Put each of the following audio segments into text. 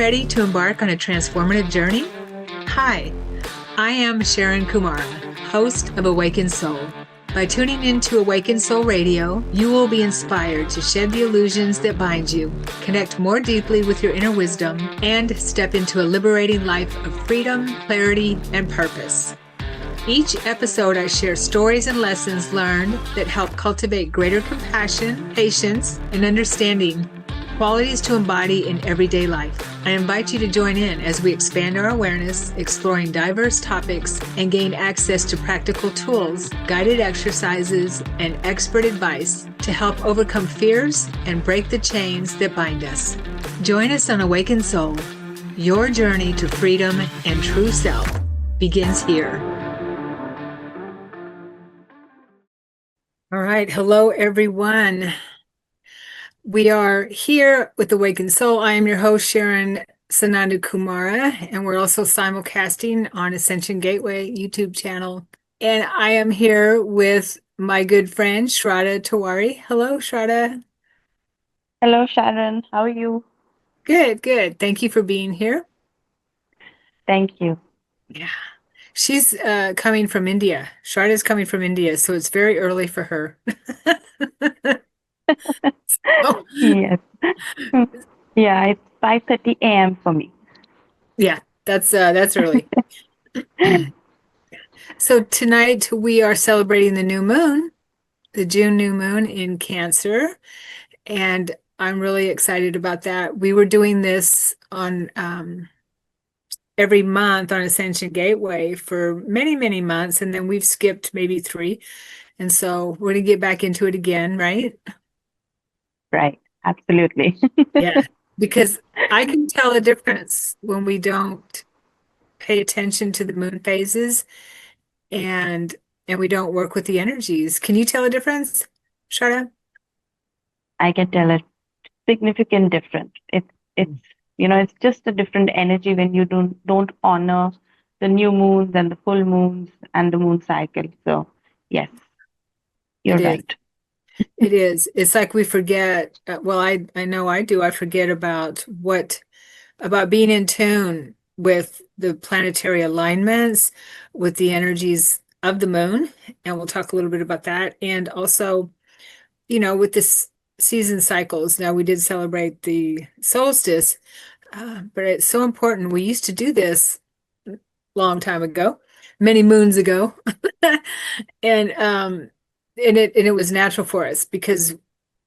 ready to embark on a transformative journey? Hi, I am Sharon Kumara, host of Awakened Soul. By tuning into Awakened Soul Radio, you will be inspired to shed the illusions that bind you, connect more deeply with your inner wisdom, and step into a liberating life of freedom, clarity, and purpose. Each episode, I share stories and lessons learned that help cultivate greater compassion, patience, and understanding, qualities to embody in everyday life. I invite you to join in as we expand our awareness, exploring diverse topics, and gain access to practical tools, guided exercises, and expert advice to help overcome fears and break the chains that bind us. Join us on Awakened Soul. Your journey to freedom and true self begins here. All right. Hello, everyone. We are here with Awakened Soul. I am your host, Sharon Sananda Kumara, and we're also simulcasting on Ascension Gateway YouTube channel. And I am here with my good friend, Shradha Tiwari. Hello, Shradha. Hello, Sharon. How are you? Good, good. Thank you for being here. Thank you. Yeah. She's coming from India. Shradha's coming from India, so it's very early for her. Oh, Yes. Yeah, it's 5:30 a.m. for me. yeah, that's early. So tonight we are celebrating the new moon, the June new moon in Cancer, and I'm really excited about that. We were doing this on every month on Ascension Gateway for many, many months, and then we've skipped maybe 3. And so we're going to get back into it again, right? Right. Absolutely. Yeah, because I can tell a difference when we don't pay attention to the moon phases and we don't work with the energies. Can you tell a difference, Shara? I can tell a significant difference. It's just a different energy when you don't honor the new moons and the full moons and the moon cycle. So, yes, It you're is. right. It is. It's like we forget. Well, I know I do. I forget about being in tune with the planetary alignments, with the energies of the moon, and we'll talk a little bit about that. And also, with this season cycles. Now we did celebrate the solstice, but it's so important. We used to do this long time ago, many moons ago, and it was natural for us because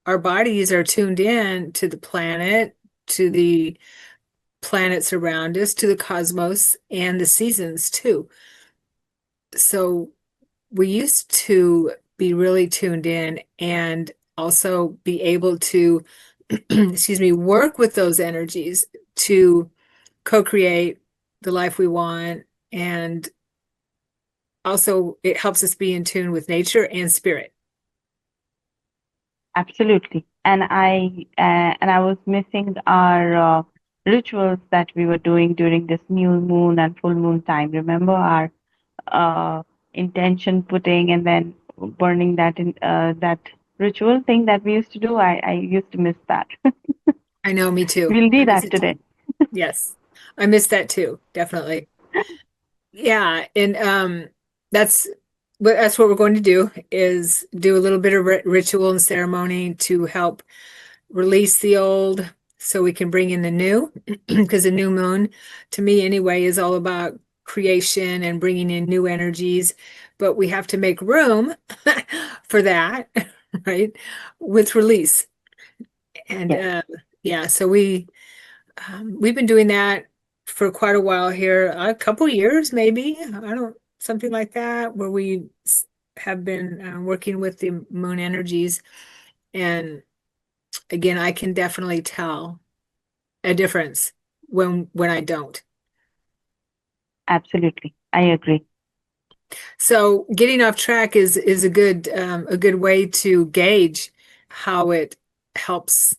our bodies are tuned in to the planet, to the planets around us, to the cosmos, and the seasons too. So we used to be really tuned in and also be able to, excuse me, work with those energies to co-create the life we want. And also it helps us be in tune with nature and spirit. Absolutely. And I was missing our rituals that we were doing during this new moon and full moon time. Remember our intention putting and then burning that ritual thing that we used to do. I used to miss that. I know, me too. We'll I do miss that it too. today. Yes. I miss that too, definitely. Yeah, and that's that's what we're going to do is do a little bit of ritual and ceremony to help release the old so we can bring in the new because the new moon to me anyway is all about creation and bringing in new energies, but we have to make room for that, right? With release. And Yes, yeah, so we've been doing that for quite a while here, a couple years maybe. I don't something like that, where we have been working with the moon energies. And again, I can definitely tell a difference when I don't. absolutely. I agree. So getting off track is a good way to gauge how it helps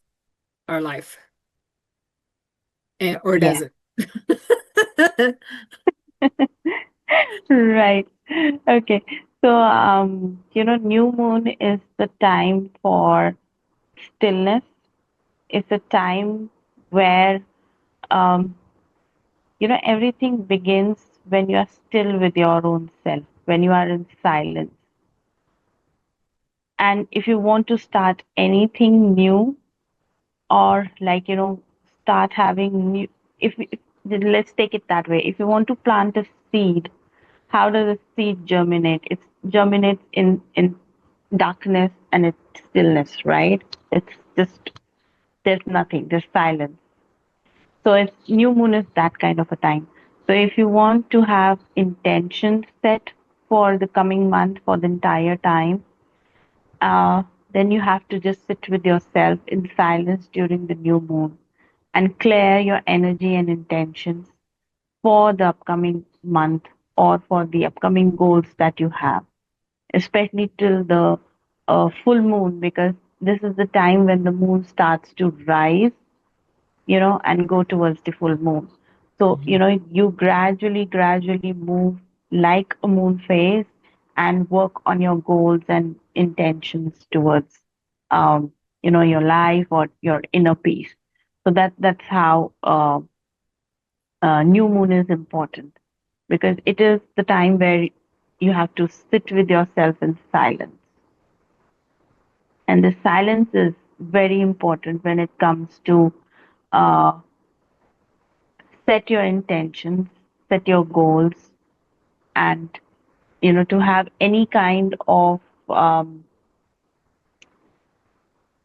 our life or Yeah. doesn't. Right. Okay. So, new moon is the time for stillness. It's a time where um, everything begins when you are still with your own self, when you are in silence. And if you want to start anything new, or start having new, if let's take it that way. If you want to plant a seed, how does a seed germinate? It germinates in darkness and it's stillness, right? It's just, there's nothing, there's silence. So it's new moon is that kind of a time. So if you want to have intention set for the coming month, for the entire time, uh, then you have to just sit with yourself in silence during the new moon and clear your energy and intentions for the upcoming month or for the upcoming goals that you have, especially till the full moon, because this is the time when the moon starts to rise, and go towards the full moon. So, you gradually move like a moon phase and work on your goals and intentions towards, your life or your inner peace. So that's how new moon is important, because it is the time where you have to sit with yourself in silence. And the silence is very important when it comes to uh, set your intentions, set your goals, and to have any kind of um,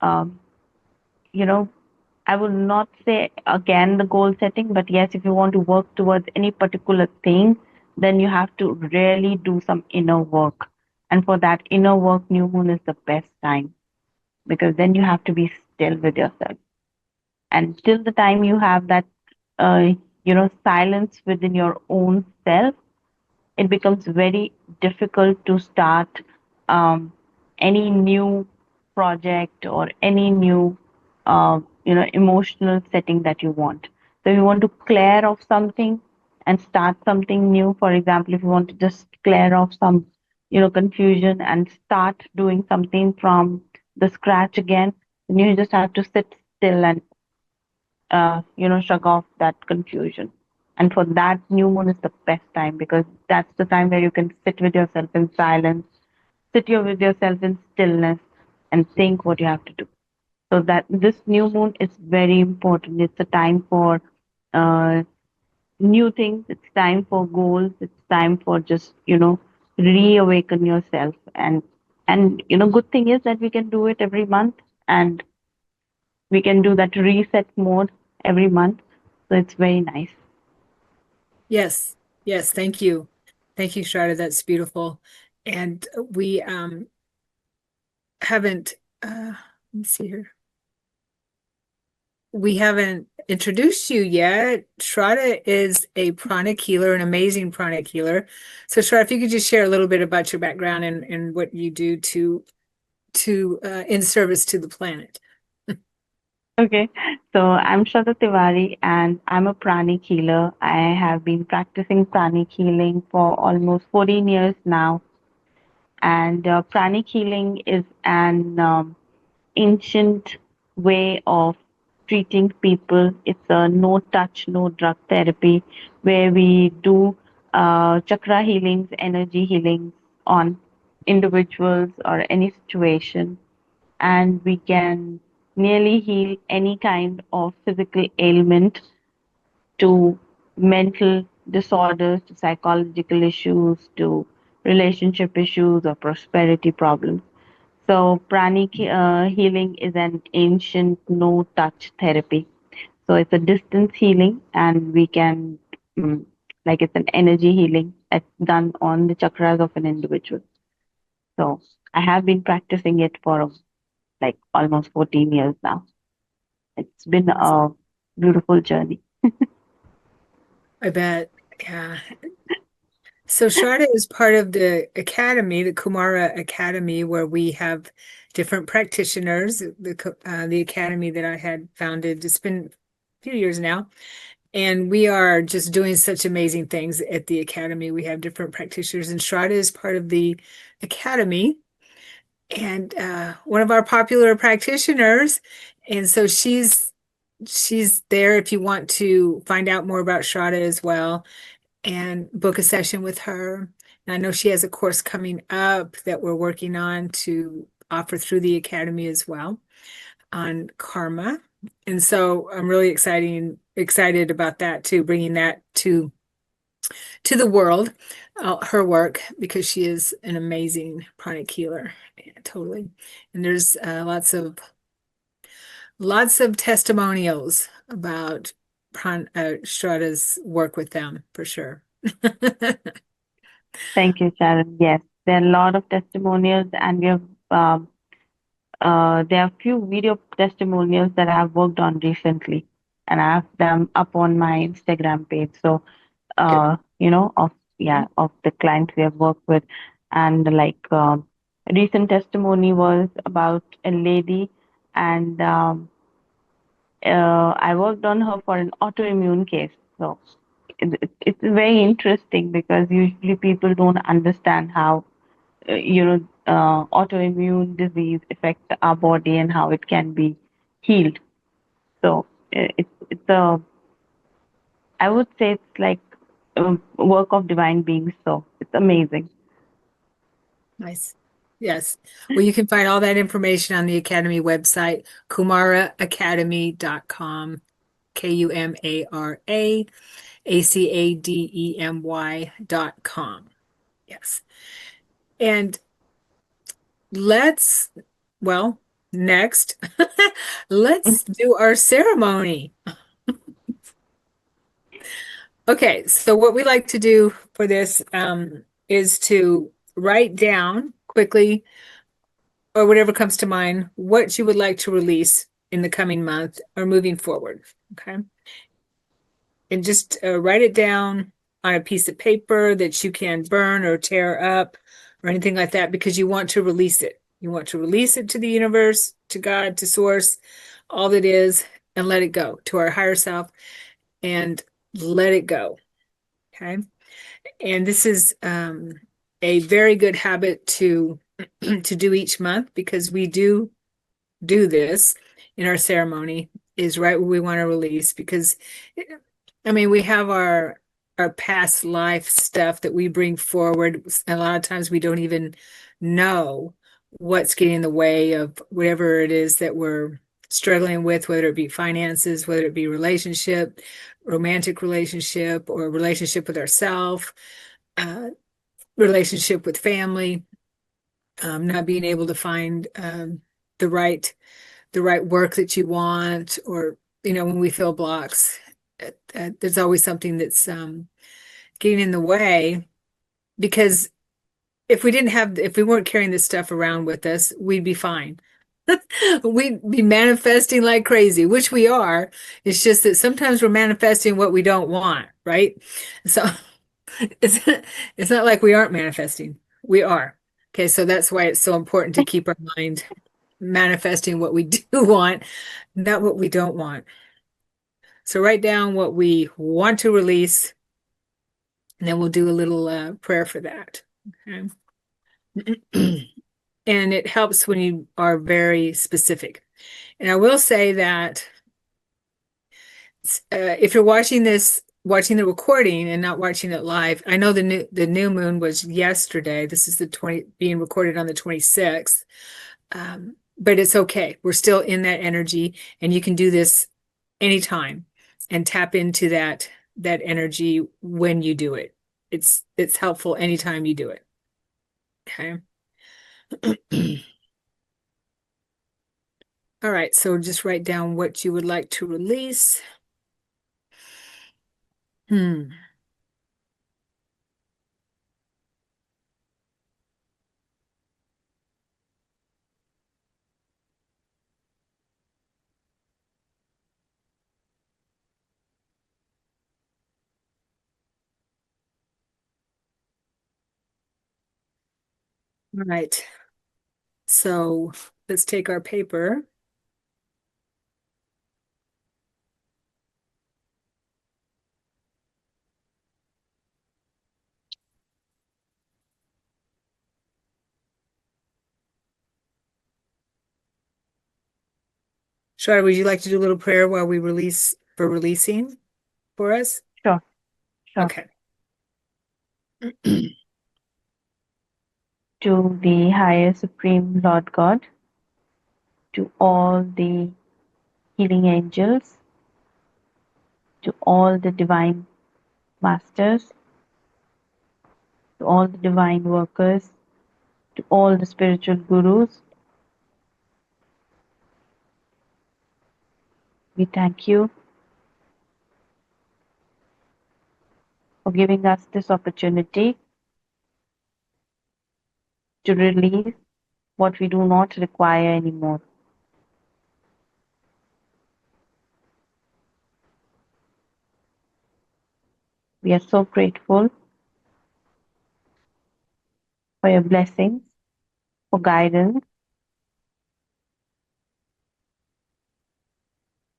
um, you know I will not say again the goal setting, but yes, if you want to work towards any particular thing, then you have to really do some inner work. And for that inner work, new moon is the best time, because then you have to be still with yourself. And till the time you have that, silence within your own self, it becomes very difficult to start um, any new project or any new emotional setting that you want. So if you want to clear off something and start something new, for example, if you want to just clear off some confusion and start doing something from the scratch again, then you just have to sit still and shrug off that confusion. And for that, new moon is the best time, because that's the time where you can sit with yourself in silence, with yourself in stillness, and think what you have to do. So that this new moon is very important. It's a time for uh, new things. It's time for goals. It's time for just reawaken yourself. And good thing is that we can do it every month, and we can do that reset mode every month. So it's very nice. Yes. Yes. Thank you. Thank you, Shradha. That's beautiful. And we haven't, let me see here. We haven't introduced you yet. Shradha is a pranic healer, an amazing pranic healer. So, Shradha, if you could just share a little bit about your background and what you do to in service to the planet. Okay, so I'm Shradha Tiwari and I'm a pranic healer. I have been practicing pranic healing for almost 14 years now. And pranic healing is an ancient way of treating people. It's a no touch, no drug therapy where we do chakra healings, energy healings on individuals or any situation, and we can nearly heal any kind of physical ailment, to mental disorders, to psychological issues, to relationship issues or prosperity problems. So, pranic healing is an ancient no touch therapy. So, it's a distance healing, and we can, mm, like, it's an energy healing that's done on the chakras of an individual. So, I have been practicing it for like almost 14 years now. It's been a beautiful journey. I bet. Yeah. So Shradha is part of the academy, the Kumara Academy, where we have different practitioners. The academy that I had founded, it's been a few years now, and we are just doing such amazing things at the academy. We have different practitioners, and Shradha is part of the academy and one of our popular practitioners. And so she's she's there if you want to find out more about Shradha as well and book a session with her. And I know she has a course coming up that we're working on to offer through the Academy as well on karma. And so I'm really excited about that too, bringing that to the world, her work, because she is an amazing pranic healer. Yeah, totally. And there's lots of testimonials about Strada's work with them for sure. Thank you, Sharon. Yes, there are a lot of testimonials, and um, there are a few video testimonials that I have worked on recently, and I have them up on my Instagram page. So, Good. of of the clients we have worked with, and like a recent testimony was about a lady, and I worked on her for an autoimmune case. So it's very interesting because usually people don't understand how autoimmune disease affects our body and how it can be healed. So it's a I would say it's like a work of divine beings. So it's amazing. Nice. Yes. Well, you can find all that information on the Academy website, kumaraacademy.com, KUMARAACADEMY.com. Yes. And let's, well, next, let's do our ceremony. Okay, so what we like to do for this is to write down quickly or whatever comes to mind what you would like to release in the coming month or moving forward. Okay. And just write it down on a piece of paper that you can burn or tear up or anything like that because you want to release it. You want to release it to the universe, to God, to source, all that is, and let it go to our higher self and let it go. Okay. And this is a very good habit to to do each month because we do this in our ceremony is right where we want to release because I mean we have our past life stuff that we bring forward. A lot of times we don't even know what's getting in the way of whatever it is that we're struggling with, whether it be finances, whether it be relationship, romantic relationship, or relationship with ourselves, uh, relationship with family, not being able to find the right the right work that you want, or when we feel blocks, there's always something that's getting in the way. Because if we weren't carrying this stuff around with us, we'd be fine. We'd be manifesting like crazy, which we are. It's just that sometimes we're manifesting what we don't want, right? So it's it's not like we aren't manifesting. We are. Okay, so that's why it's so important to keep our mind manifesting what we do want, not what we don't want. So write down what we want to release, and then we'll do a little prayer for that. Okay. And it helps when you are very specific. And I will say that if you're watching the recording and not watching it live, I know the new moon was yesterday. This is being recorded on the 26th. But it's okay. We're still in that energy, and you can do this anytime and tap into that energy when you do it. It's helpful anytime you do it. Okay. All right, so just write down what you would like to release. Hmm. All right. So let's take our paper. Shar, would you like to do a little prayer while we release for releasing for us? Sure, sure. Okay. To the higher supreme Lord God, to all the healing angels, to all the divine masters, to all the divine workers, to all the spiritual gurus, we thank you for giving us this opportunity to release what we do not require anymore. We are so grateful for your blessings, for guidance,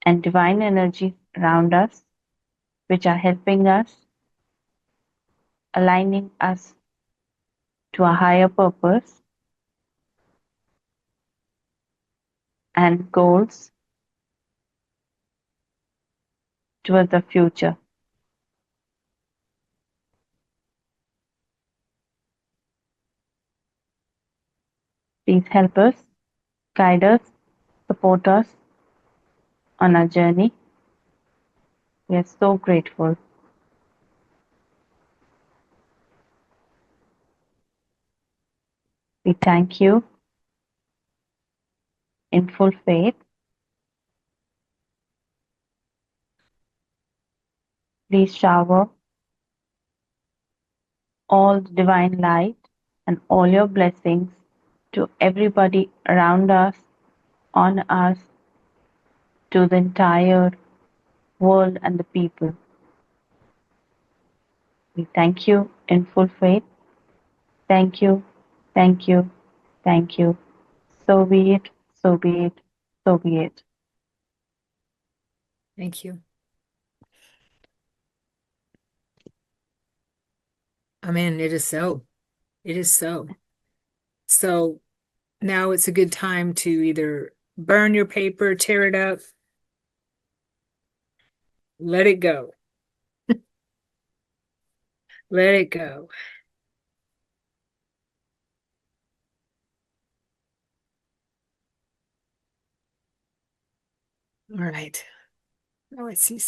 and divine energies around us, which are helping us, aligning us to a higher purpose and goals towards the future. Please help us, guide us, support us on our journey. We are so grateful. We thank you in full faith. Please shower all the divine light and all your blessings to everybody around us, on us, to the entire world and the people. We thank you in full faith. Thank you, thank you, thank you. So be it, so be it, so be it. Thank you. Amen. It is so. It is so. So now it's a good time to either burn your paper, tear it up, let it go. Let it go. All right. Oh, I see.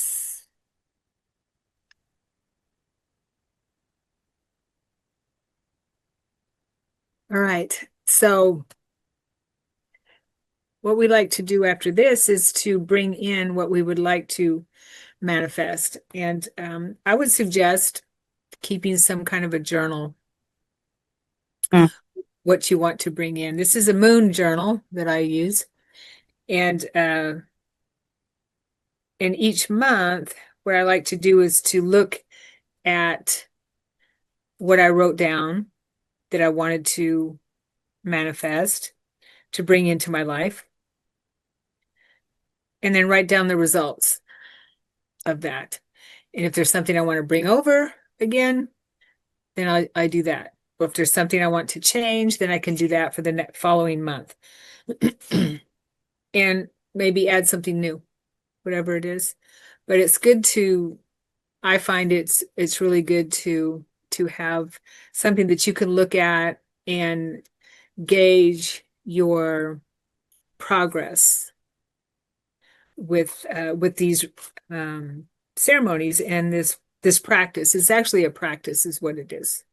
All right. So what we like to do after this is to bring in what we would like to manifest. And I would suggest keeping some kind of a journal, Mm, what you want to bring in. This is a moon journal that I use. And each month, what I like to do is to look at what I wrote down that I wanted to manifest, to bring into my life, and then write down the results of that. And if there's something I want to bring over again, then I do that. Or if there's something I want to change, then I can do that for the following month. And maybe add something new, whatever it is. But it's good to, I find it's really good to have something that you can look at and gauge your progress with these ceremonies and this practice. It's actually a practice, is what it is.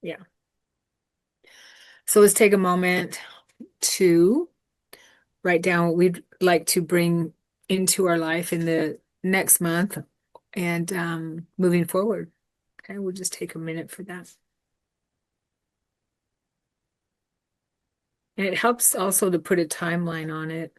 Yeah. So let's take a moment to write down what we'd like to bring into our life in the next month and moving forward. Okay, we'll just take a minute for that. And it helps also to put a timeline on it.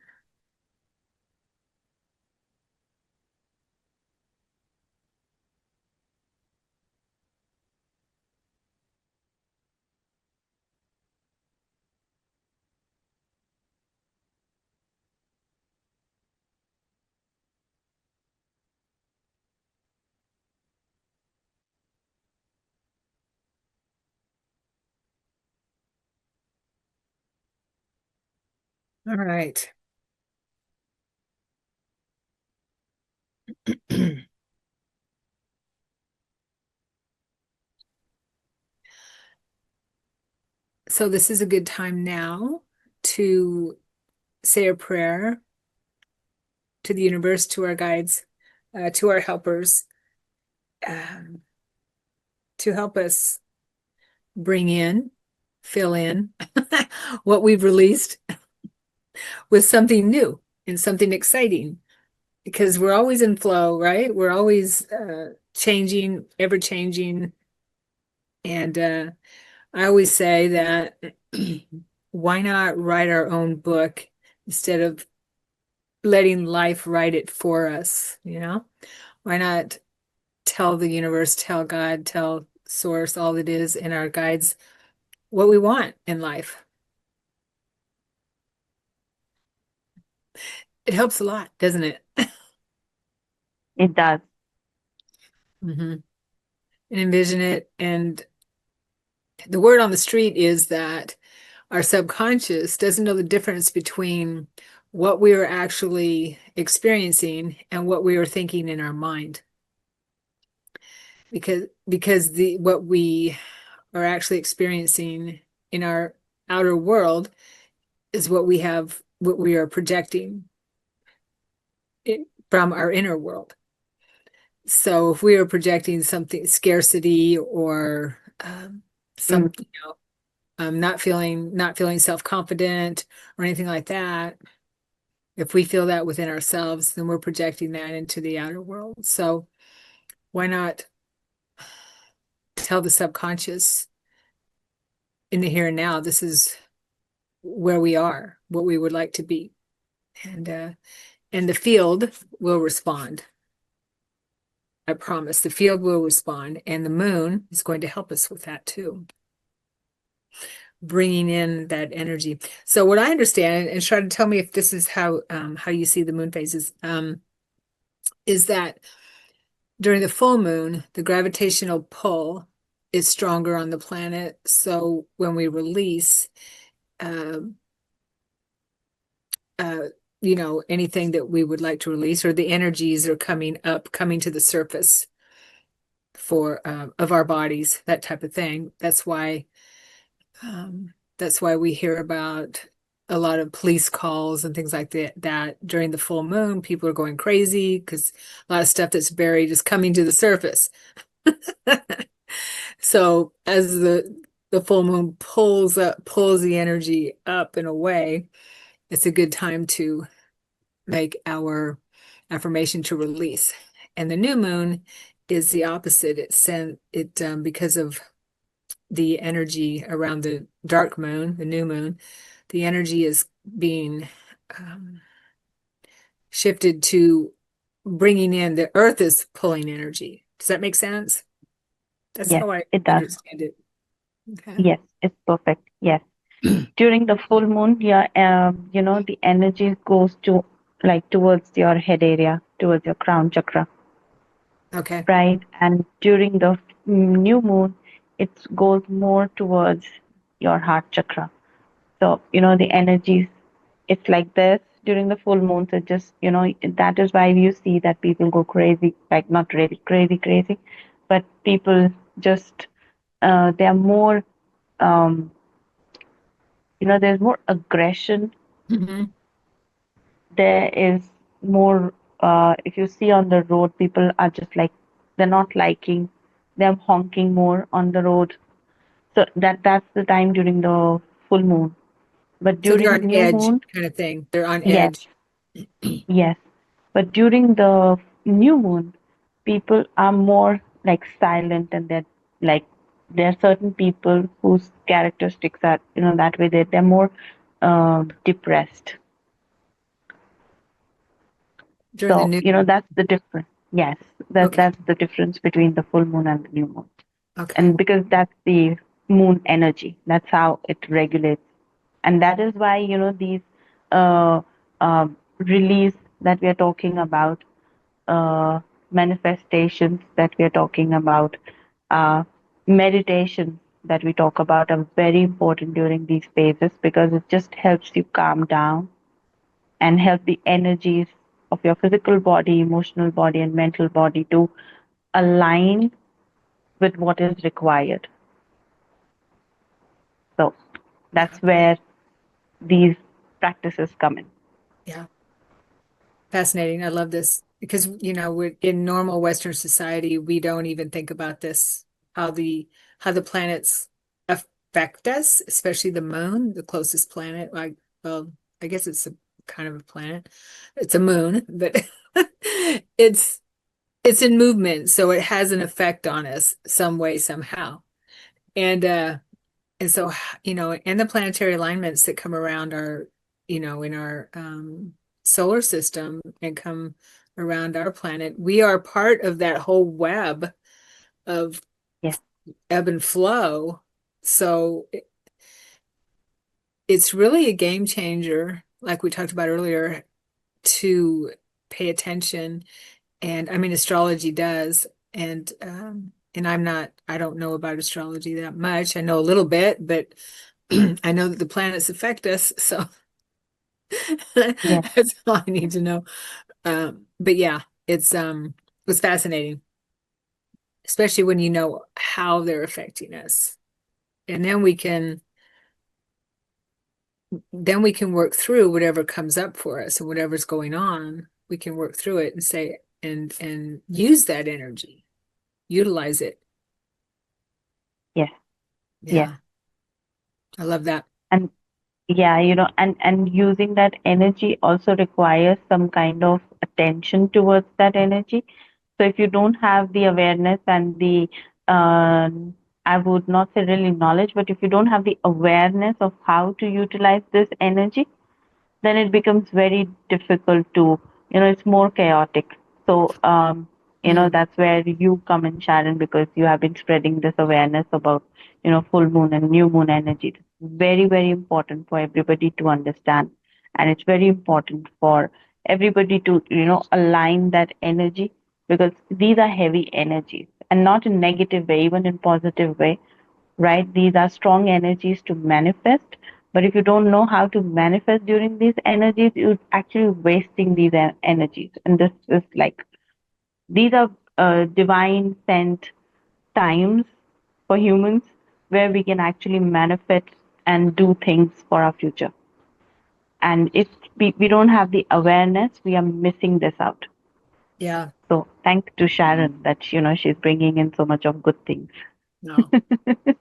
All right. So this is a good time now to say a prayer to the universe, to our guides, to our helpers, um, to help us bring in, fill in what we've released with something new and something exciting. Because we're always in flow, right? We're always changing, ever changing. And I always say that why not write our own book instead of letting life write it for us, you know? Why not tell the universe, tell God, tell source, all it is in our guides, what we want in life? It helps a lot, doesn't it? It does. hmm And envision it. And the word on the street is that our subconscious doesn't know the difference between what we are actually experiencing and what we are thinking in our mind. Because the what we are actually experiencing in our outer world is what we are projecting from our inner world. So if we are projecting something scarcity or Mm, something, not feeling self-confident or anything like that, if we feel that within ourselves, then we're projecting that into the outer world. So why not tell the subconscious in the here and now, this is where we are, what we would like to be. And the field will respond. I promise the field will respond, and the moon is going to help us with that too, bringing in that energy. So what I understand, and try to tell me if this is how you see the moon phases, is that during the full moon, the gravitational pull is stronger on the planet. So when we release, um, uh, anything that we would like to release, or the energies are coming up, coming to the surface for of our bodies, that type of thing. That's why we hear about a lot of police calls and things like that during the full moon. People are going crazy because a lot of stuff that's buried is coming to the surface. So as the full moon pulls the energy up and away, it's a good time to make our affirmation to release. And the new moon is the opposite. Because of the energy around the dark moon, the new moon, the energy is being um, shifted to bringing in, the earth is pulling energy. Does that make sense? That's yes, how I it does. understand it. Okay. Yes, it's perfect. Yes. During the full moon, yeah, the energy goes to like towards your head area, towards your crown chakra, Okay. right? And during the new moon, it goes more towards your heart chakra. So, the energies, it's like this during the full moon. So just, that is why you see that people go crazy, like not really crazy, crazy, but people just, they're more, um, there's more aggression. hmm There is more, if you see on the road, people are just like, they're not liking, they're honking more on the road. So that's the time during the full moon. But So they're during on new edge moon, kind of thing. They're on yes, edge. yes. But during the new moon, people are more like silent and they're like, there are certain people whose characteristics are, that way they're more depressed. During the So, new moon. that's the difference. Yes, Okay. that's the difference between the full moon and the new moon. Okay. And because that's the moon energy, that's how it regulates. And that is why, these uh, release that we are talking about, uh, manifestations that we are talking about, uh, meditations that we talk about are very important during these phases, because it just helps you calm down and help the energies, flow. And it just helps you, of your physical body, emotional body, and mental body to align with what is required. So Yeah. that's where these practices come in. Yeah. Fascinating. I love this because, we're in normal Western society, we don't even think about this, how the planets affect us, especially the moon, the closest planet. Well, I guess it's a kind of a planet. It's a moon, but it's it's in movement, so it has an effect on us some way, somehow. And so, and the planetary alignments that come around our, in our solar system and come around our planet, we are part of that whole web of Yes, ebb and flow. So it's really a game changer, like we talked about earlier, to pay attention. And I mean, astrology does. And I don't know about astrology that much. I know a little bit, but I know that the planets affect us, so yes, that's all I need to know. But yeah, it's fascinating, especially when you know how they're affecting us. And then we can work through whatever comes up for us and whatever's going on. We can work through it and say and use that energy, utilize it. yes, yes. Yeah, I love that. And yeah, and using that energy also requires some kind of attention towards that energy. So if you don't have the awareness and the, uh, I would not say really knowledge, but if you don't have the awareness of how to utilize this energy, then it becomes very difficult to, it's more chaotic. So, Mm, that's where you come in, Sharon, because you have been spreading this awareness about, full moon and new moon energy. It's very, very important for everybody to understand. And it's very important for everybody to, align that energy, because these are heavy energies, and not in negative way, even in positive way, right? These are strong energies to manifest. But if you don't know how to manifest during these energies, you're actually wasting these energies. And this is like, these are divine sent times for humans where we can actually manifest and do things for our future. And if we don't have the awareness, we are missing this out. yeah, So thanks to Sharon that, she's bringing in so much of good things. no.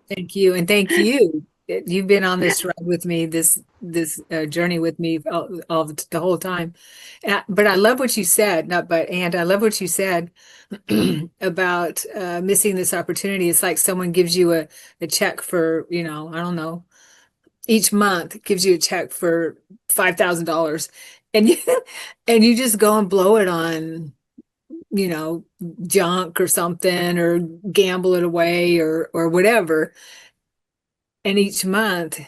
Thank you, and thank you. You've been on this ride with me, this journey with me all the whole time. But I love what you said, not but and I love what you said about missing this opportunity. It's like someone gives you a check for, I don't know, each month gives you a check for $5,000, and you and you just go and blow it on, you know, junk or something, or gamble it away, or whatever. And each month,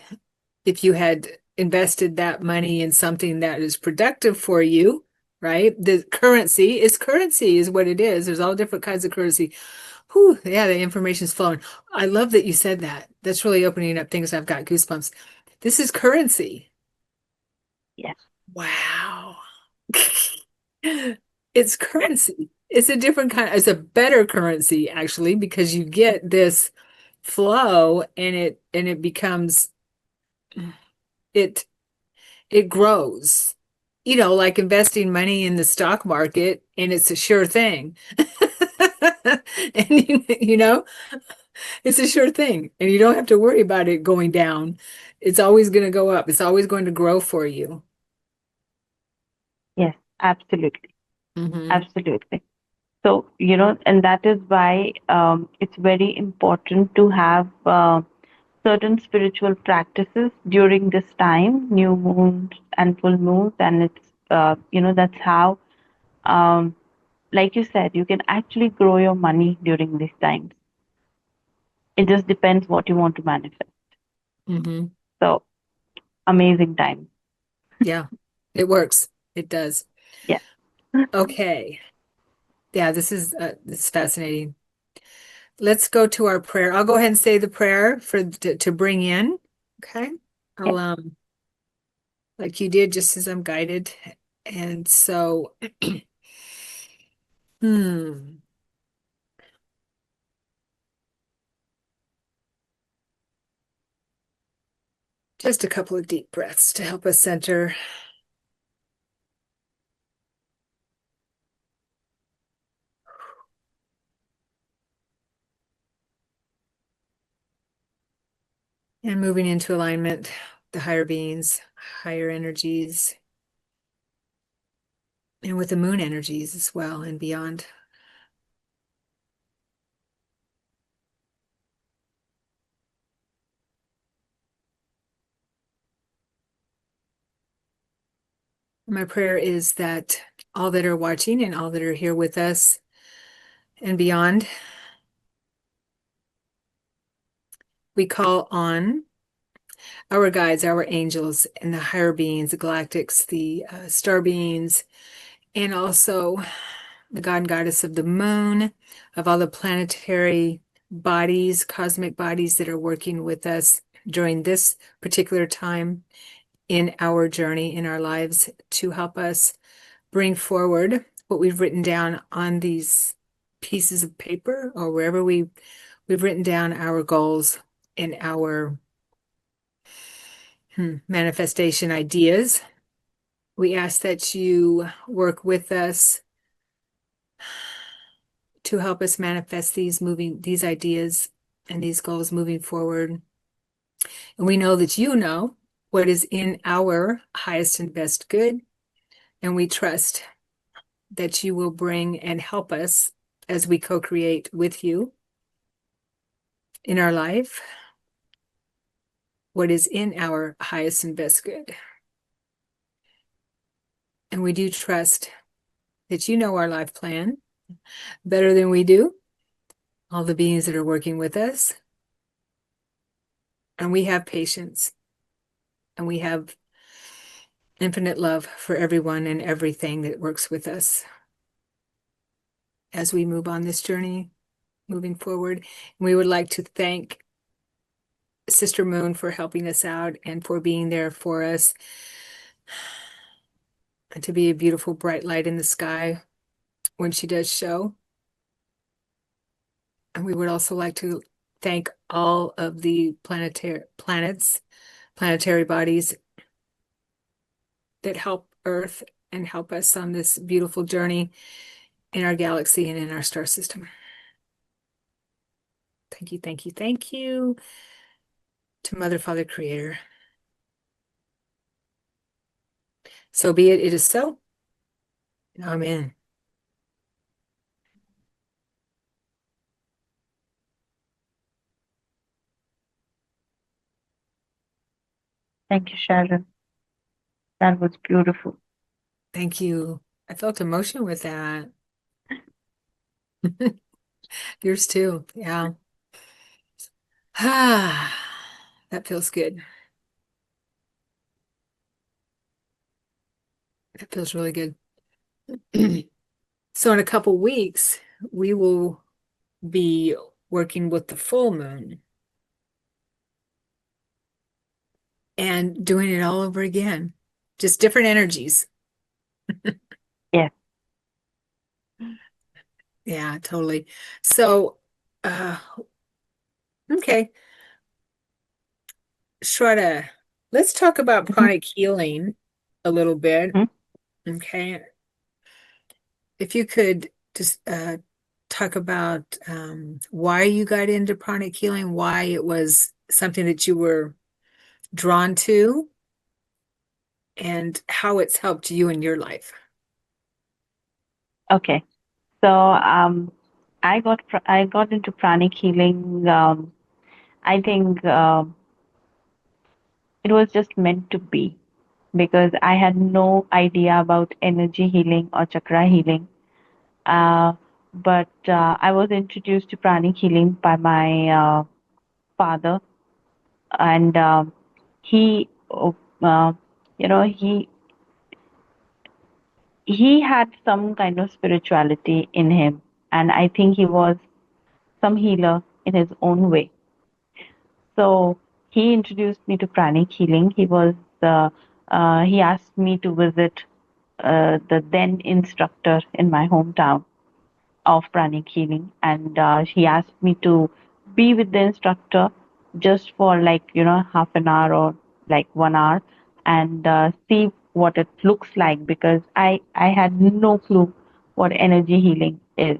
if you had invested that money in something that is productive for you, right? The currency is what it is. There's all different kinds of currency. Whew, yeah, the information's flowing. I love that you said that. That's really opening up things. I've got goosebumps. This is currency. Yes, Wow. It's currency. It's a different kind, it's a better currency actually, because you get this flow, and it becomes it it grows. Like investing money in the stock market, and it's a sure thing. And it's a sure thing. And you don't have to worry about it going down. It's always going to go up. It's always going to grow for you. yes, absolutely. Hmm. Absolutely. So, and that is why it's very important to have certain spiritual practices during this time, new moons and full moons. And that's how, um, like you said, you can actually grow your money during these times. It just depends what you want to manifest. Hmm. So, amazing time. Yeah, it works. It does. Yeah. Okay. Yeah, this is fascinating. Let's go to our prayer. I'll go ahead and say the prayer to bring in. Okay. Yeah. I'll like you did, just as I'm guided. And so, hmm, just a couple of deep breaths to help us center. And moving into alignment, the higher beings, higher energies, and with the moon energies as well and beyond. My prayer is that all that are watching and all that are here with us and beyond, we call on our guides, our angels, and the higher beings, the galactics, the star beings, and also the god and goddess of the moon, of all the planetary bodies, cosmic bodies that are working with us during this particular time in our journey, in our lives, to help us bring forward what we've written down on these pieces of paper or wherever we've written down our goals and our manifestation ideas. We ask that you work with us to help us manifest these ideas and these goals moving forward. And we know that you know what is in our highest and best good, and we trust that you will bring and help us as we co-create with you in our life what is in our highest and best good. And we do trust that you know our life plan better than we do, all the beings that are working with us. And we have patience and we have infinite love for everyone and everything that works with us as we move on this journey, moving forward. And we would like to thank Sister Moon for helping us out and for being there for us and to be a beautiful bright light in the sky when she does show. And we would also like to thank all of the planetary bodies that help Earth and help us on this beautiful journey in our galaxy and in our star system. Thank you, thank you, thank you to Mother, Father, Creator. So be it, it is so. Amen. Thank you, Sharon. That was beautiful. Thank you. I felt emotion with that. Yours too. Yeah. Ah, that feels good. That feels really good. So in a couple weeks, we will be working with the full moon and doing it all over again. Just different energies. Yes. Yeah, totally. So, uh, okay, Shraddha, let's talk about Mhm. pranic healing a little bit. Mhm. Okay. If you could just talk about why you got into pranic healing, why it was something that you were drawn to, and how it's helped you in your life. Okay. So I got into pranic healing. I think it was just meant to be because I had no idea about energy healing or chakra healing. Uh, but I was introduced to pranic healing by my father, and he, uh, you know, he had some kind of spirituality in him, and I think he was some healer in his own way. So he introduced me to pranic healing. He asked me to visit the then instructor in my hometown of pranic healing, and he asked me to be with the instructor just for like half an hour or like 1 hour, and see what it looks like, because I had no clue what energy healing is,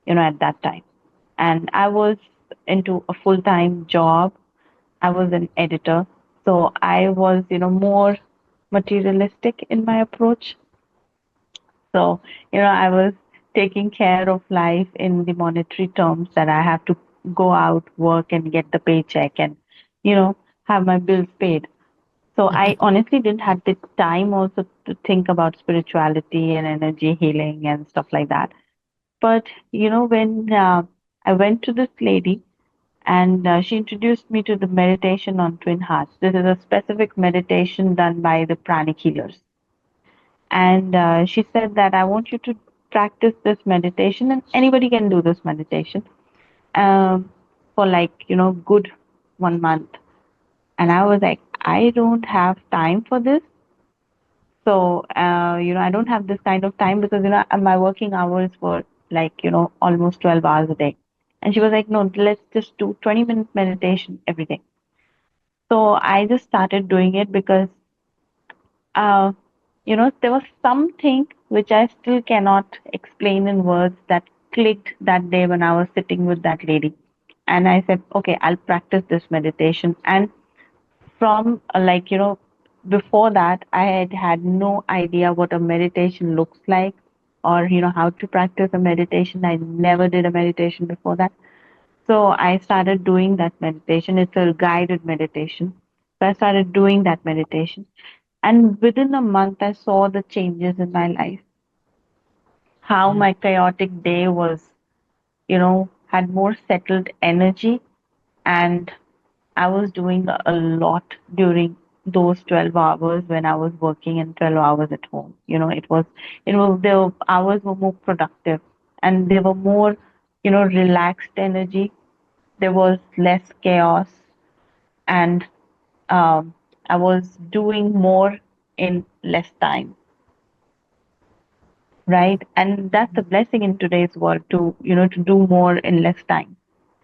at that time. And I was into a full-time job. I was an editor, so I was more materialistic in my approach. So, I was taking care of life in the monetary terms, that I have to go out, work, and get the paycheck, and, have my bills paid. So I honestly didn't have the time also to think about spirituality and energy healing and stuff like that. But, when I went to this lady, and she introduced me to the meditation on twin hearts. This is a specific meditation done by the pranic healers. And she said that I want you to practice this meditation, and anybody can do this meditation for like good 1 month. And I was like, I don't have time for this. So I don't have this kind of time, because my working hours were like almost 12 hours a day. And she was like, no, let's just do 20-minute meditation every day. So I just started doing it, because uh, there was something which I still cannot explain in words that clicked that day when I was sitting with that lady. And I said, okay, I'll practice this meditation. And from before that, I had had no idea what a meditation looks like, or, how to practice a meditation. I never did a meditation before that. So I started doing that meditation. It's a guided meditation. So I started doing that meditation. And within a month, I saw the changes in my life. How my chaotic day was, had more settled energy. And I was doing a lot during those 12 hours when I was working, and 12 hours at home. The hours were more productive, and they were more, relaxed energy. There was less chaos, and um, I was doing more in less time, right? And that's a blessing in today's world, to to do more in less time,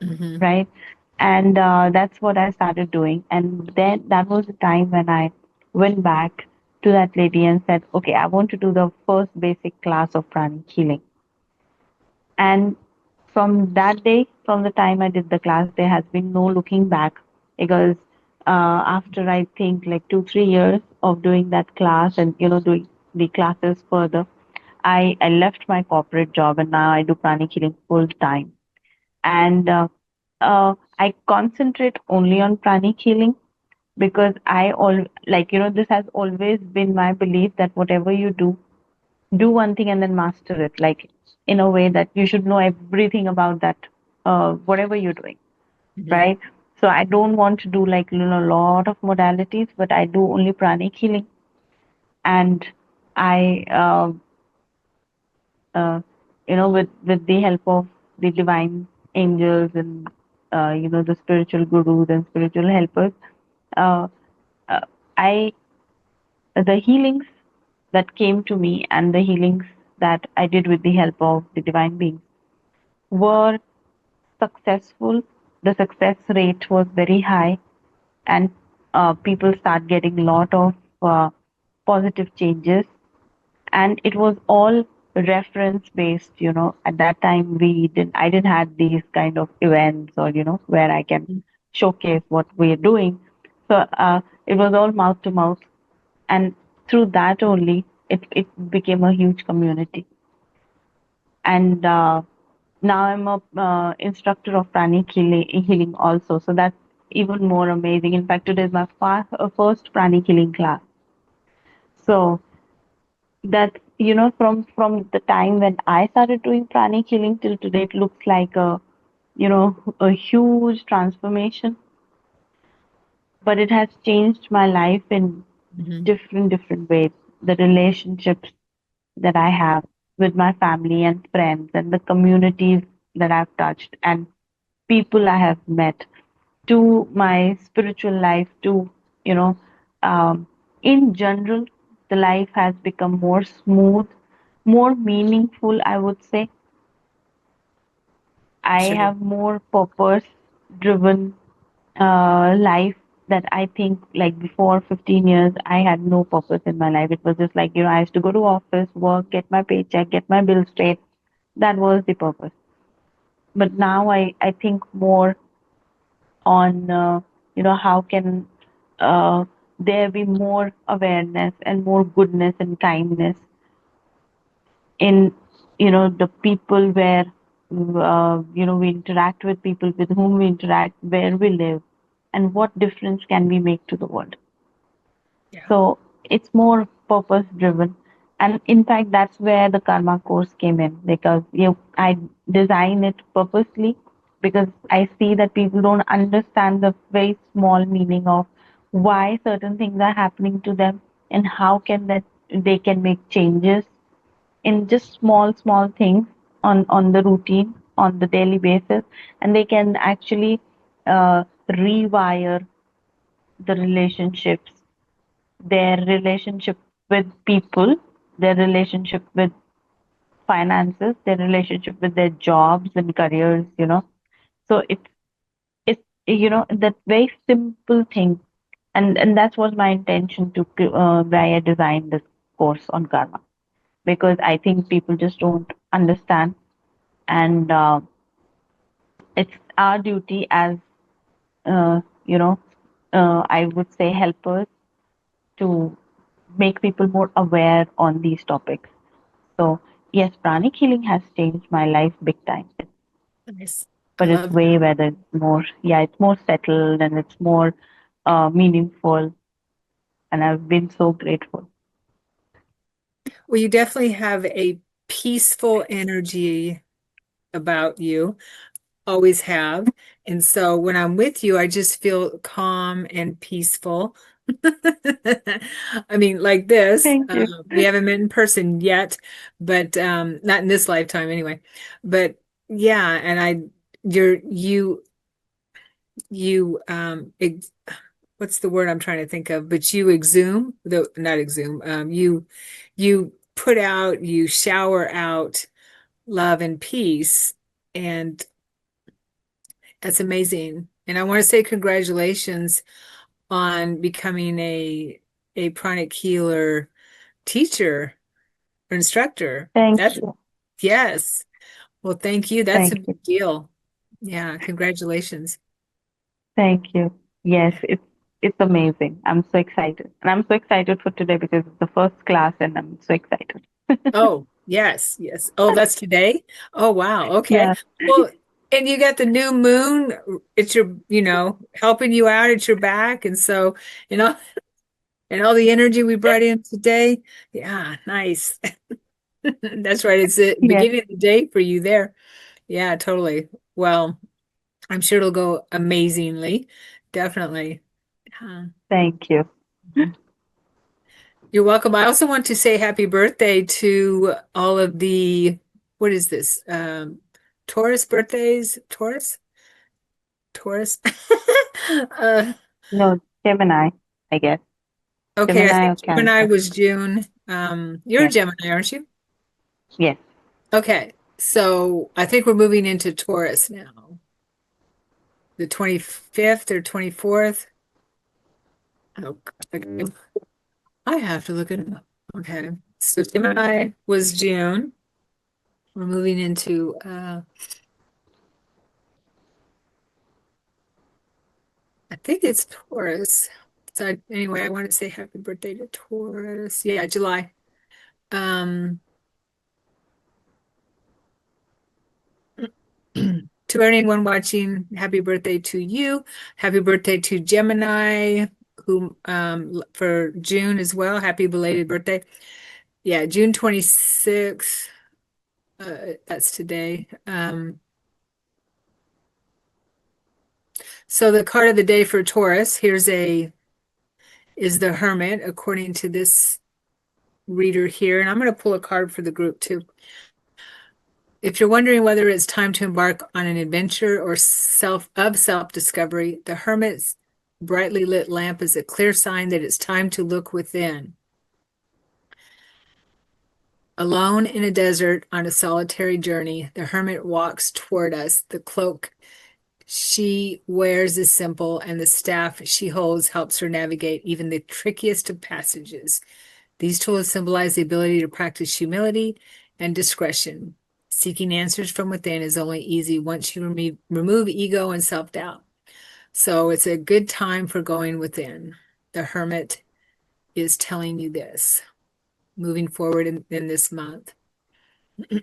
Mhm. right? And that's what I started doing. And then that was the time when I went back to that lady and said, okay, I want to do the first basic class of pranic healing. And from that day, from the time I did the class, there has been no looking back, because after I think like 2, 3 years of doing that class, and doing the classes further, I left my corporate job, and now I do pranic healing full time. And I concentrate only on pranic healing, because I all like this has always been my belief that whatever you do one thing and then master it, like in a way that you should know everything about that, whatever you're doing, Mhm. right? So I don't want to do like a lot of modalities, but I do only pranic healing. And I uh, with the help of the divine angels, and the spiritual gurus and spiritual helpers, uh, uh, I the healings that came to me, and the healings that I did with the help of the divine beings, were successful. The success rate was very high, and people start getting a lot of uh, positive changes. And it was all reference based. At that time, I didn't have these kind of events, or where I can showcase what we're doing. So it was all mouth to mouth, and through that only it became a huge community. And now I'm a instructor of pranic healing also, so that's even more amazing. In fact, today is my first pranic healing class. So that from the time when I started doing pranic healing till today, it looks like a huge transformation. But it has changed my life in Mhm. different ways. The relationships that I have with my family and friends, and the communities that I've touched, and people I have met, to my spiritual life, to you know in general, the life has become more smooth, more meaningful, I would say. I Sure. have more purpose driven life that I think like before 15 years, I had no purpose in my life. It was just like, I used to go to office, work, get my paycheck, get my bills straight. That was the purpose. But now I think more on, how can uh, there be more awareness and more goodness and kindness in, the people where, we interact with people with whom we interact, where we live, and what difference can we make to the world. Yeah. So it's more purpose driven. And in fact, that's where the karma course came in, because I design it purposely because I see that people don't understand the very small meaning of why certain things are happening to them and how can that they can make changes in just small things on the routine on the daily basis, and they can actually rewire the relationships, their relationship with people, their relationship with finances, their relationship with their jobs and careers. So it's that very simple thing, and that was my intention to why I designed this course on karma, because I think people just don't understand, and it's our duty as uh, you know I would say helpers to make people more aware on these topics. So yes, pranic healing has changed my life big time, Nice. I but it's love way that. better, more, yeah, it's more settled and it's more meaningful, and I've been so grateful. Well, you definitely have a peaceful energy about you, always have. And so when I'm with you, I just feel calm and peaceful. I mean, like this, Thank you. we haven't met in person yet, but not in this lifetime anyway. But yeah, and you what's the word I'm trying to think of? But you exhume, the not exhume, you put out, you shower out love and peace, and that's amazing. And I want to say congratulations on becoming a pranic healer teacher or instructor. Thank That's you. yes. Well, thank you. That's a Thank you. big deal. Yeah, congratulations. Thank you. Yes, it's amazing. I'm so excited. And I'm so excited for today because it's the first class and I'm so excited. Oh, yes, yes. Oh, that's today? Oh, wow. Okay. Yeah. Well, and you got the new moon, it's helping you out at your back. And so, you know, and all the energy we brought in today. Yeah, nice. That's right. It's the Yes. beginning of the day for you there. Yeah, totally. Well, I'm sure it'll go amazingly. Definitely. Yeah. Thank you. You're welcome. I also want to say happy birthday to all of the, what is this? Taurus birthdays? Taurus? Uh, No, Gemini, I guess. okay, I Gemini think or Gemini Cancer. was June. You're a Yeah. Gemini, aren't you? Yes. Okay, so I think we're moving into Taurus now. The 25th or 24th. Oh, okay. I have to look it up. Okay, so Gemini was June. We're moving into I think it's Taurus. So anyway, I want to say happy birthday to Taurus. Yeah, July. Um, to anyone watching, happy birthday to you. Happy birthday to Gemini, who for June as well. Happy belated birthday. Yeah, June 26th. That's today. So the card of the day for Taurus, is the Hermit, according to this reader here. And I'm going to pull a card for the group too. If you're wondering whether it's time to embark on an adventure or self-discovery, the Hermit's brightly lit lamp is a clear sign that it's time to look within. Alone in a desert on a solitary journey, the hermit walks toward us. The cloak she wears is simple, and the staff she holds helps her navigate even the trickiest of passages. These tools symbolize the ability to practice humility and discretion. Seeking answers from within is only easy once you remove ego and self-doubt. So it's a good time for going within. The hermit is telling you this, moving forward in this month. All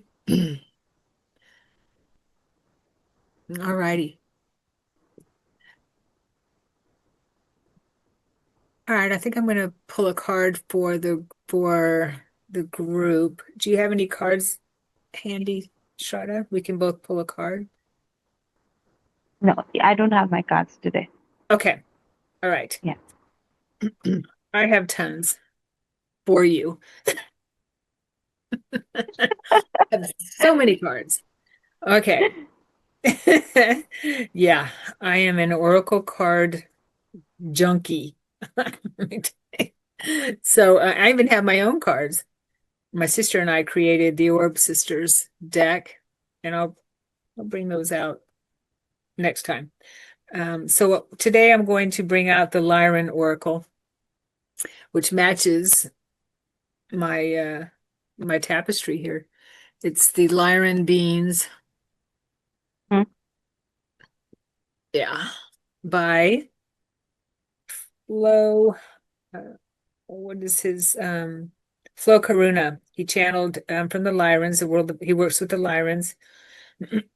righty. All right, I think I'm going to pull a card for the group. Do you have any cards handy, Shradha? We can both pull a card. No, I don't have my cards today. Okay. All right. Yeah. I have tons for you. I have so many cards. Okay. Yeah, I am an oracle card junkie. So I even have my own cards. My sister and I created the Orb Sisters deck, and I'll bring those out next time. So today I'm going to bring out the Lyran Oracle, which matches my tapestry here. It's the Lyran beans. Hmm. Yeah, by Flo. What is his Flo Karuna? He channeled from the Lyrans, the world. He works with the Lyrans.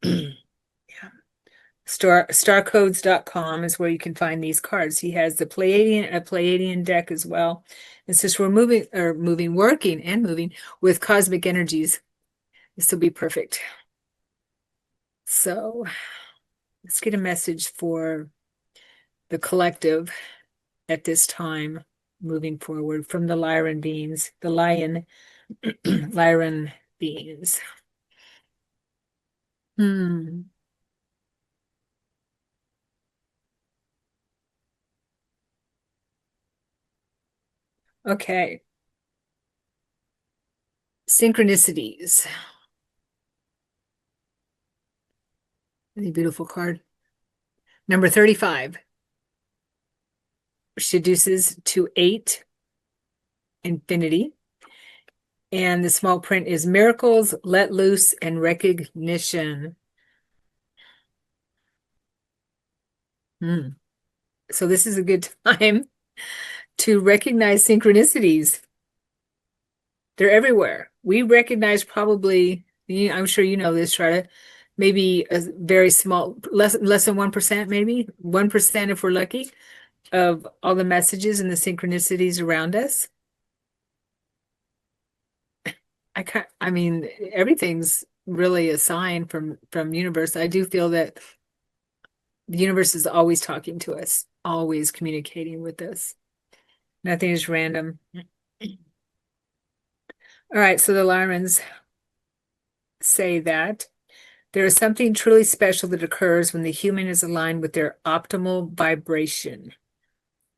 Yeah. Starcodes.com is where you can find these cards. He has a Pleiadian deck as well. And since we're working and moving with cosmic energies, this will be perfect. So let's get a message for the collective at this time, moving forward from the Lyran beings, the Lyran beings. Okay. Synchronicities. Really beautiful card. Number 35. Seduces to 8 infinity. And the small print is miracles, let loose, and recognition. So this is a good time to recognize synchronicities. They're everywhere. We recognize probably, I'm sure you know this, Shradha, maybe a very small, less than 1%, maybe 1% if we're lucky, of all the messages and the synchronicities around us. I mean, everything's really a sign from universe. I do feel that the universe is always talking to us, always communicating with us. Nothing is random. All right, so the Lyrans say that there is something truly special that occurs when the human is aligned with their optimal vibration.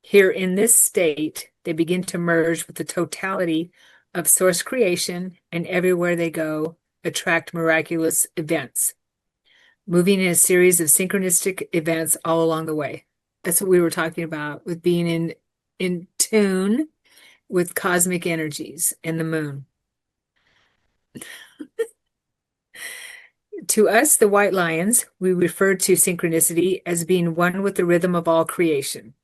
Here in this state, they begin to merge with the totality of source creation, and everywhere they go, attract miraculous events, moving in a series of synchronistic events all along the way. That's what we were talking about with being in tune with cosmic energies and the moon. To us, the white lions, we refer to synchronicity as being one with the rhythm of all creation.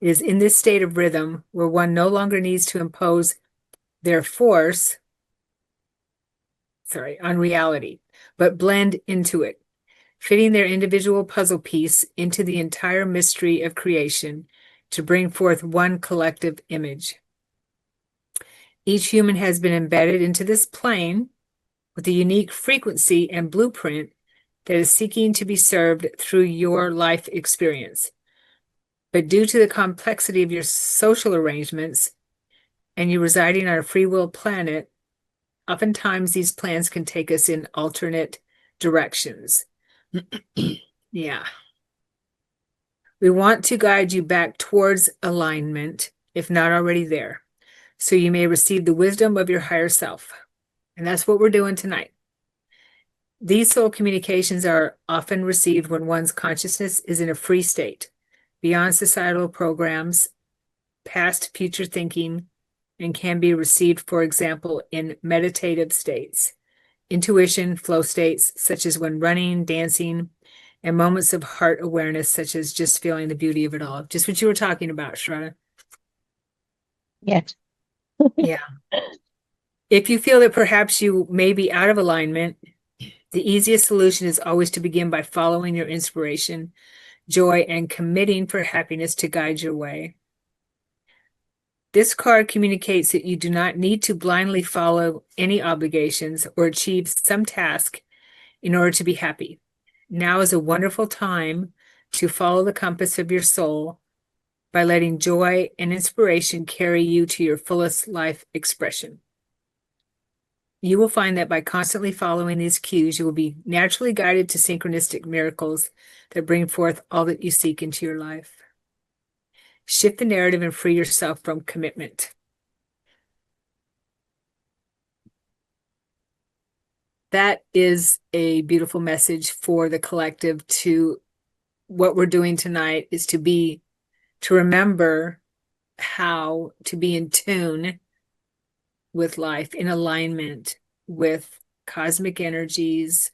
It is in this state of rhythm where one no longer needs to impose their force, on reality, but blend into it, fitting their individual puzzle piece into the entire mystery of creation to bring forth one collective image. Each human has been embedded into this plane with a unique frequency and blueprint that is seeking to be served through your life experience. But due to the complexity of your social arrangements and you residing on a free will planet, oftentimes these plans can take us in alternate directions. Yeah. We want to guide you back towards alignment, if not already there, so you may receive the wisdom of your higher self. And that's what we're doing tonight. These soul communications are often received when one's consciousness is in a free state, beyond societal programs, past future thinking, and can be received, for example, in meditative states, intuition, flow states, such as when running, dancing, and moments of heart awareness, such as just feeling the beauty of it all. Just what you were talking about, Shradha. Yes. Yeah. If you feel that perhaps you may be out of alignment, the easiest solution is always to begin by following your inspiration, joy, and committing for happiness to guide your way. This card communicates that you do not need to blindly follow any obligations or achieve some task in order to be happy. Now is a wonderful time to follow the compass of your soul by letting joy and inspiration carry you to your fullest life expression. You will find that by constantly following these cues, you will be naturally guided to synchronistic miracles that bring forth all that you seek into your life. Shift the narrative and free yourself from commitment. That is a beautiful message for the collective. To what we're doing tonight is to remember how to be in tune with life, in alignment with cosmic energies,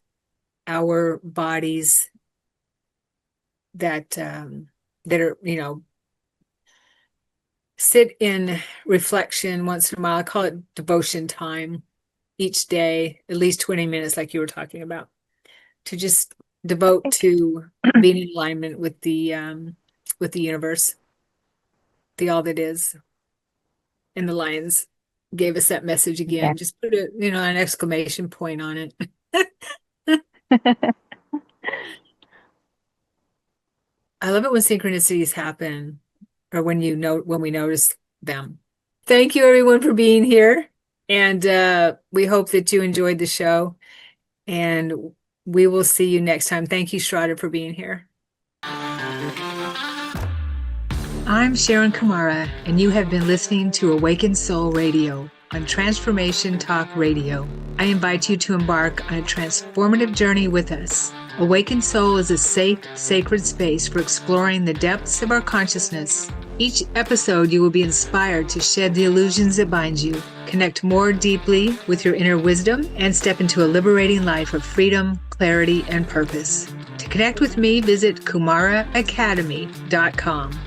our bodies that are, sit in reflection once in a while. I call it devotion time each day, at least 20 minutes, like you were talking about, to just devote to being in alignment with the universe, the all that is. And the lions gave us that message again. Yeah. Just put an exclamation point on it. I love it when synchronicities happen, or when we notice them. Thank you everyone for being here. And we hope that you enjoyed the show. And we will see you next time. Thank you, Shradha, for being here. I'm Sharon Kumara, and you have been listening to Awakened Soul Radio on Transformation Talk Radio. I invite you to embark on a transformative journey with us. Awakened Soul is a safe, sacred space for exploring the depths of our consciousness. Each episode, you will be inspired to shed the illusions that bind you, connect more deeply with your inner wisdom, and step into a liberating life of freedom, clarity, and purpose. To connect with me, visit kumaraacademy.com.